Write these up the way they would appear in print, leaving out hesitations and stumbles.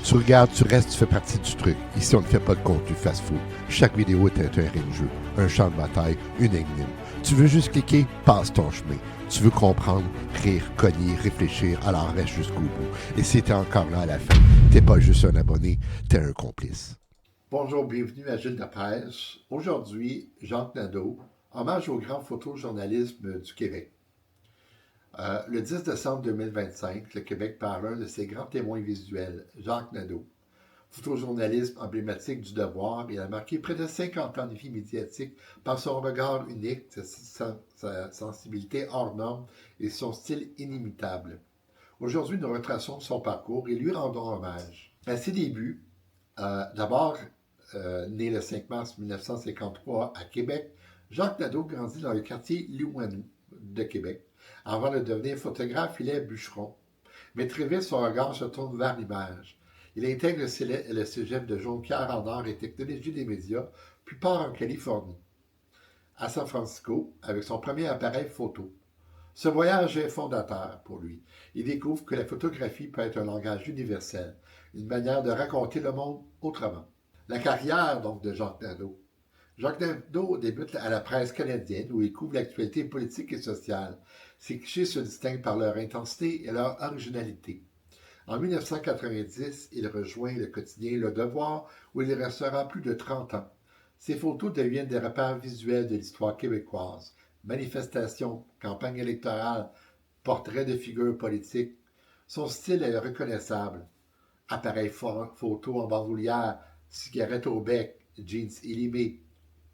Tu regardes, tu restes, tu fais partie du truc. Ici, on ne fait pas de contenu fast-food. Chaque vidéo est un terrain de jeu, un champ de bataille, une énigme. Tu veux juste cliquer, passe ton chemin. Tu veux comprendre, rire, cogner, réfléchir, alors reste jusqu'au bout. Et si t'es encore là à la fin, t'es pas juste un abonné, t'es un complice. Bonjour, bienvenue à Gilles de Pêche. Aujourd'hui, Jacques Nadeau, hommage au grand photojournalisme du Québec. Le 10 décembre 2025, le Québec perd un de ses grands témoins visuels, Jacques Nadeau. Photojournaliste emblématique du devoir, il a marqué près de 50 ans de vie médiatique par son regard unique, sa sensibilité hors norme et son style inimitable. Aujourd'hui, nous retraçons son parcours et lui rendons hommage. À ses débuts, d'abord né le 5 mars 1953 à Québec, Jacques Nadeau grandit dans le quartier Limoilou de Québec. Avant de devenir photographe, il est bûcheron. Mais très vite, son regard se tourne vers l'image. Il intègre le cégep de Jonquière en arts et technologie des médias, puis part en Californie, à San Francisco, avec son premier appareil photo. Ce voyage est fondateur pour lui. Il découvre que la photographie peut être un langage universel, une manière de raconter le monde autrement. La carrière donc de Jacques Nadeau. Jacques Nadeau débute à la presse canadienne où il couvre l'actualité politique et sociale. Ses clichés se distinguent par leur intensité et leur originalité. En 1990, il rejoint le quotidien Le Devoir où il restera plus de 30 ans. Ses photos deviennent des repères visuels de l'histoire québécoise. Manifestations, campagnes électorales, portraits de figures politiques. Son style est reconnaissable. Appareil photo en bandoulière, cigarette au bec, jeans élimés,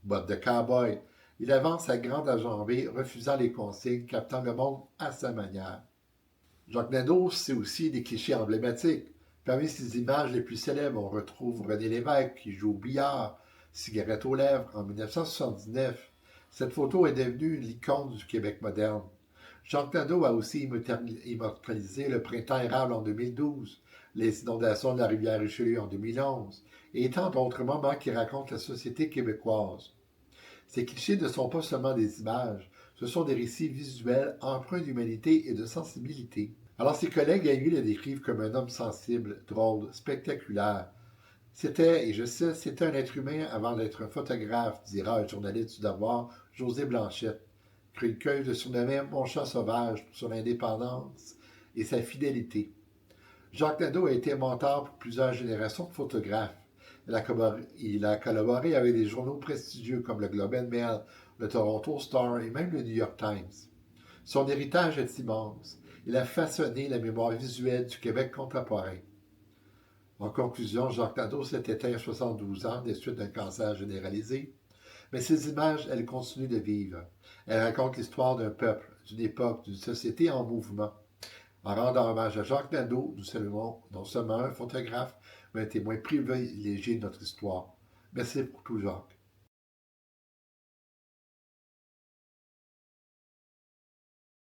bottes de cow-boy. Il avance à grande enjambée, refusant les consignes, captant le monde à sa manière. Jacques Nadeau, c'est aussi des clichés emblématiques. Parmi ses images les plus célèbres, on retrouve René Lévesque qui joue au billard, cigarette aux lèvres, en 1979. Cette photo est devenue l'icône du Québec moderne. Jacques Nadeau a aussi immortalisé le printemps érable en 2012, les inondations de la rivière Richelieu en 2011, et tant d'autres moments qui racontent la société québécoise. Ces clichés ne sont pas seulement des images, ce sont des récits visuels empreints d'humanité et de sensibilité. Alors ses collègues à lui le décrivent comme un homme sensible, drôle, spectaculaire. C'était, et je sais, c'était un être humain avant d'être un photographe, dira un journaliste du devoir, José Blanchette. Criqueux le surnommait Mon chat sauvage pour son indépendance et sa fidélité. Jacques Nadeau a été mentor pour plusieurs générations de photographes. Il a collaboré avec des journaux prestigieux comme le Globe and Mail, le Toronto Star et même le New York Times. Son héritage est immense. Il a façonné la mémoire visuelle du Québec contemporain. En conclusion, Jacques Nadeau s'est éteint à 72 ans des suites d'un cancer généralisé. Mais ces images, elles continuent de vivre. Elles racontent l'histoire d'un peuple, d'une époque, d'une société en mouvement. En rendant hommage à Jacques Nadeau, nous saluons non seulement un photographe, mais un témoin privilégié de notre histoire. Merci pour tout, Jacques.